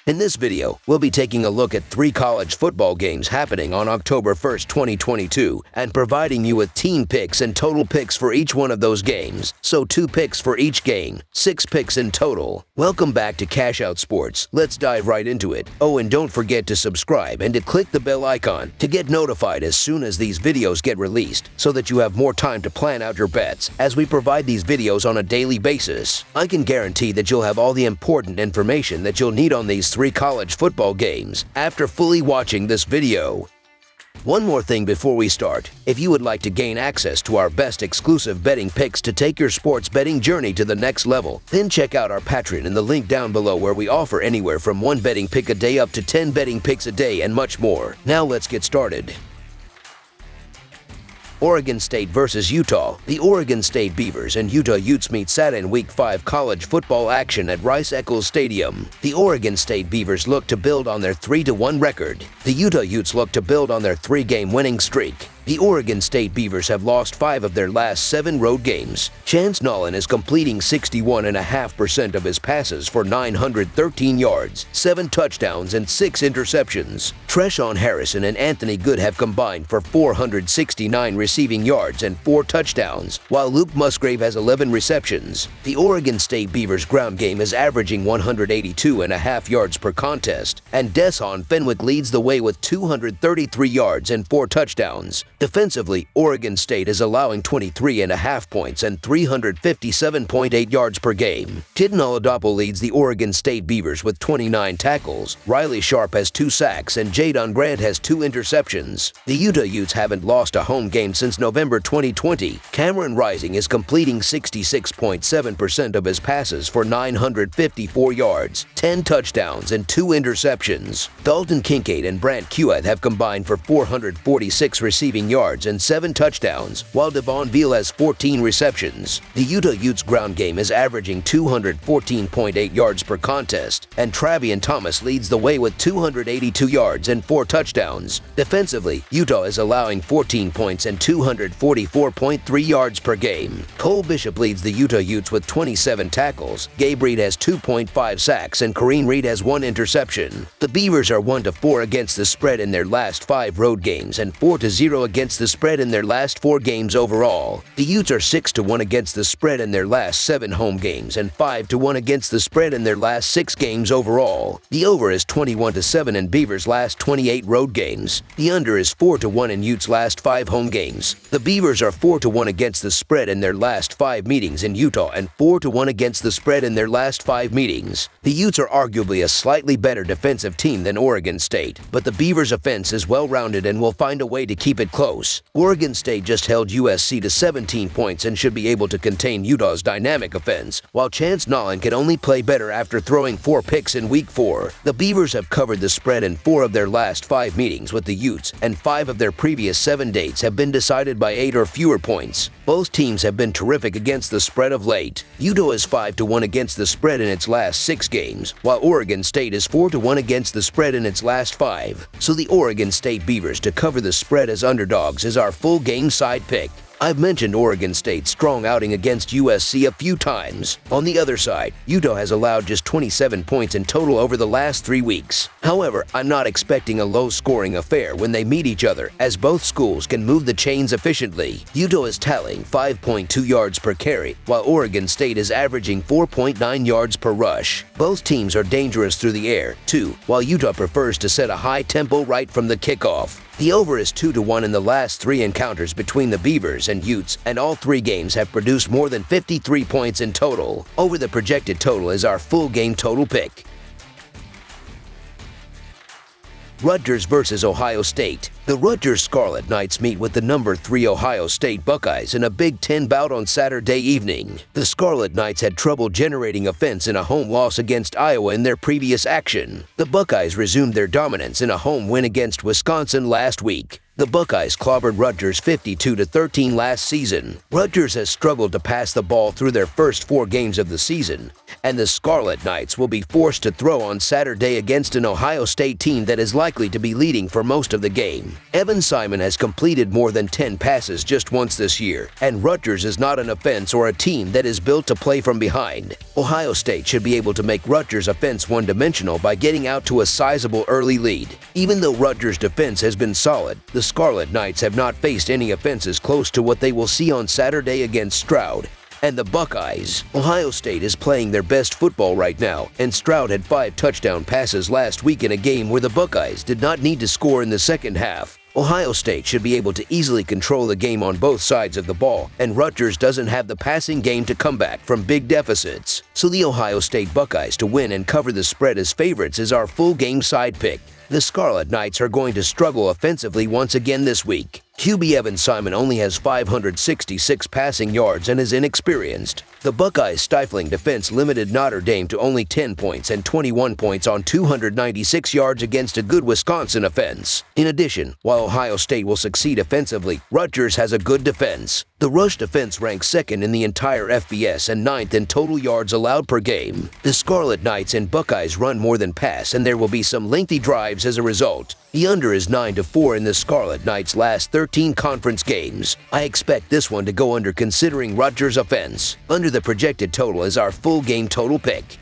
In this video, we'll be taking a look at 3 college football games happening on October 1st, 2022, and providing you with team picks and total picks for each one of those games. So 2 picks for each game, 6 picks in total. Welcome back to Cash Out Sports. Let's dive right into it. Oh, and don't forget to subscribe and to click the bell icon to get notified as soon as these videos get released, so that you have more time to plan out your bets as we provide these videos on a daily basis. I can guarantee that you'll have all the important information that you'll need on these 3 college football games after fully watching this video. One more thing before we start. If you would like to gain access to our best exclusive betting picks to take your sports betting journey to the next level, then check out our Patreon in the link down below, where we offer anywhere from 1 betting pick a day up to 10 betting picks a day and much more. Now let's get started. Oregon State versus Utah. The Oregon State Beavers and Utah Utes meet Saturday in Week 5 college football action at Rice-Eccles Stadium. The Oregon State Beavers look to build on their 3-1 record. The Utah Utes look to build on their 3-game winning streak. The Oregon State Beavers have lost 5 of their last 7 road games. Chance Nolan is completing 61.5% of his passes for 913 yards, 7 touchdowns, and 6 interceptions. Treshaun Harrison and Anthony Good have combined for 469 receiving yards and 4 touchdowns, while Luke Musgrave has 11 receptions. The Oregon State Beavers' ground game is averaging 182.5 yards per contest, and Deshaun Fenwick leads the way with 233 yards and 4 touchdowns. Defensively, Oregon State is allowing 23.5 points and 357.8 yards per game. Tidden Oladapo leads the Oregon State Beavers with 29 tackles. Riley Sharp has 2 sacks, and Jadon Grant has 2 interceptions. The Utah Utes haven't lost a home game since November 2020. Cameron Rising is completing 66.7% of his passes for 954 yards, 10 touchdowns, and 2 interceptions. Dalton Kincaid and Brant Kuath have combined for 446 receiving yards and 7 touchdowns, while Devon Veal has 14 receptions. The Utah Utes' ground game is averaging 214.8 yards per contest, and Travion Thomas leads the way with 282 yards and 4 touchdowns. Defensively, Utah is allowing 14 points and 244.3 yards per game. Cole Bishop leads the Utah Utes with 27 tackles. Gabe Reed has 2.5 sacks, and Kareem Reed has 1 interception. The Beavers are 1-4 against the spread in their last 5 road games and 4-0 against the spread in their last 4 games overall. The Utes are 6-1 against the spread in their last 7 home games and 5-1 against the spread in their last 6 games overall. The over is 21-7 in Beavers' last 28 road games. The under is 4-1 in Utes' last 5 home games. The Beavers are 4-1 against the spread in their last 5 meetings in Utah and 4-1 against the spread in their last 5 meetings. The Utes are arguably a slightly better defensive team than Oregon State, but the Beavers' offense is well-rounded and will find a way to keep it close. Oregon State just held USC to 17 points and should be able to contain Utah's dynamic offense, while Chance Nolan can only play better after throwing 4 picks in Week 4. The Beavers have covered the spread in 4 of their last 5 meetings with the Utes, and 5 of their previous 7 dates have been decided by 8 or fewer points. Both teams have been terrific against the spread of late. Utah is 5-1 against the spread in its last 6 games, while Oregon State is 4-1 against the spread in its last 5. So the Oregon State Beavers to cover the spread as underdogs is our full game side pick. I've mentioned Oregon State's strong outing against USC a few times. On the other side, Utah has allowed just 27 points in total over the last 3 weeks. However, I'm not expecting a low-scoring affair when they meet each other, as both schools can move the chains efficiently. Utah is tallying 5.2 yards per carry, while Oregon State is averaging 4.9 yards per rush. Both teams are dangerous through the air, too, while Utah prefers to set a high tempo right from the kickoff. The over is 2-1 in the last 3 encounters between the Beavers and Utes, and all 3 games have produced more than 53 points in total. Over the projected total is our full game total pick. Rutgers versus Ohio State. The Rutgers Scarlet Knights meet with the number 3 Ohio State Buckeyes in a Big Ten bout on Saturday evening. The Scarlet Knights had trouble generating offense in a home loss against Iowa in their previous action. The Buckeyes resumed their dominance in a home win against Wisconsin last week. The Buckeyes clobbered Rutgers 52-13 last season. Rutgers has struggled to pass the ball through their first 4 games of the season, and the Scarlet Knights will be forced to throw on Saturday against an Ohio State team that is likely to be leading for most of the game. Evan Simon has completed more than 10 passes just once this year, and Rutgers is not an offense or a team that is built to play from behind. Ohio State should be able to make Rutgers' offense one-dimensional by getting out to a sizable early lead. Even though Rutgers' defense has been solid, the Scarlet Knights have not faced any offenses close to what they will see on Saturday against Stroud and the Buckeyes. Ohio State is playing their best football right now, and Stroud had 5 touchdown passes last week in a game where the Buckeyes did not need to score in the second half. Ohio State should be able to easily control the game on both sides of the ball, and Rutgers doesn't have the passing game to come back from big deficits. So the Ohio State Buckeyes to win and cover the spread as favorites is our full game side pick. The Scarlet Knights are going to struggle offensively once again this week. QB Evan Simon only has 566 passing yards and is inexperienced. The Buckeyes' stifling defense limited Notre Dame to only 10 points and 21 points on 296 yards against a good Wisconsin offense. In addition, while Ohio State will succeed offensively, Rutgers has a good defense. The rush defense ranks 2nd in the entire FBS and 9th in total yards allowed per game. The Scarlet Knights and Buckeyes run more than pass, and there will be some lengthy drives as a result. The under is 9-4 in the Scarlet Knights' last 13 conference games. I expect this one to go under considering Rutgers' offense. Under the projected total is our full game total pick.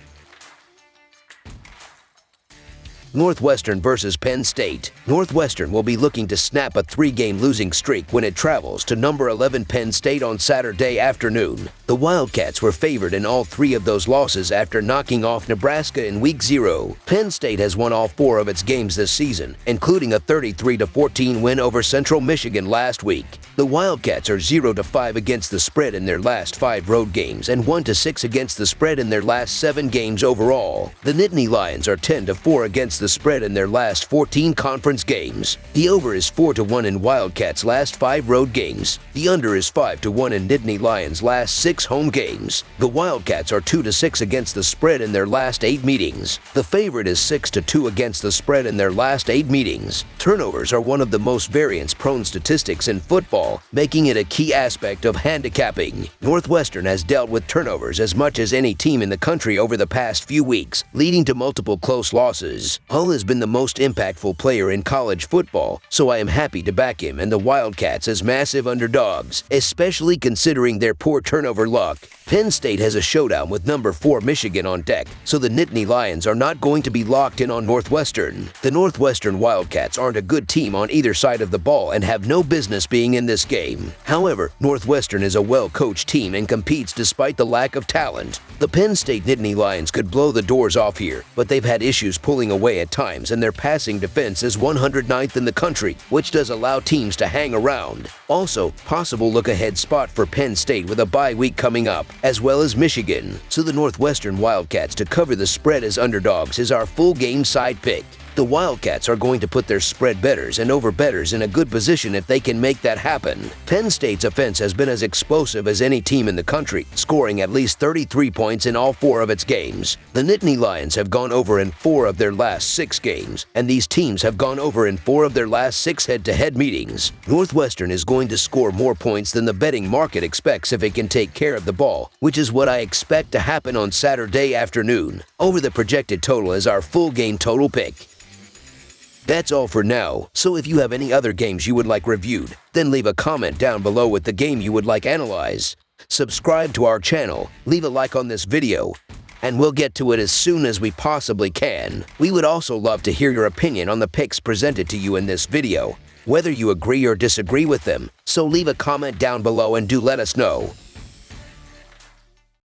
Northwestern versus Penn State. Northwestern will be looking to snap a 3-game losing streak when it travels to number 11 Penn State on Saturday afternoon. The Wildcats were favored in all 3 of those losses after knocking off Nebraska in Week 0. Penn State has won all 4 of its games this season, including a 33-14 win over Central Michigan last week. The Wildcats are 0-5 against the spread in their last 5 road games and 1-6 against the spread in their last 7 games overall. The Nittany Lions are 10-4 against the spread in their last 14 conference games. The over is 4-1 in Wildcats' last 5 road games. The under is 5-1 in Nittany Lions' last 6 home games. The Wildcats are 2-6 against the spread in their last 8 meetings. The favorite is 6-2 against the spread in their last 8 meetings. Turnovers are one of the most variance-prone statistics in football, making it a key aspect of handicapping. Northwestern has dealt with turnovers as much as any team in the country over the past few weeks, leading to multiple close losses. Hull has been the most impactful player in college football, so I am happy to back him and the Wildcats as massive underdogs, especially considering their poor turnover luck. Penn State has a showdown with number 4 Michigan on deck, so the Nittany Lions are not going to be locked in on Northwestern. The Northwestern Wildcats aren't a good team on either side of the ball and have no business being in this game. However, Northwestern is a well-coached team and competes despite the lack of talent. The Penn State Nittany Lions could blow the doors off here, but they've had issues pulling away at times, and their passing defense is 109th in the country, which does allow teams to hang around. Also, possible look-ahead spot for Penn State with a bye week coming up, as well as Michigan. So the Northwestern Wildcats to cover the spread as underdogs is our full game side pick. The Wildcats are going to put their spread bettors and over-bettors in a good position if they can make that happen. Penn State's offense has been as explosive as any team in the country, scoring at least 33 points in all 4 of its games. The Nittany Lions have gone over in 4 of their last 6 games, and these teams have gone over in 4 of their last 6 head-to-head meetings. Northwestern is going to score more points than the betting market expects if it can take care of the ball, which is what I expect to happen on Saturday afternoon. Over the projected total is our full game total pick. That's all for now, so if you have any other games you would like reviewed, then leave a comment down below with the game you would like analyzed. Subscribe to our channel, leave a like on this video, and we'll get to it as soon as we possibly can. We would also love to hear your opinion on the picks presented to you in this video, whether you agree or disagree with them, so leave a comment down below and do let us know.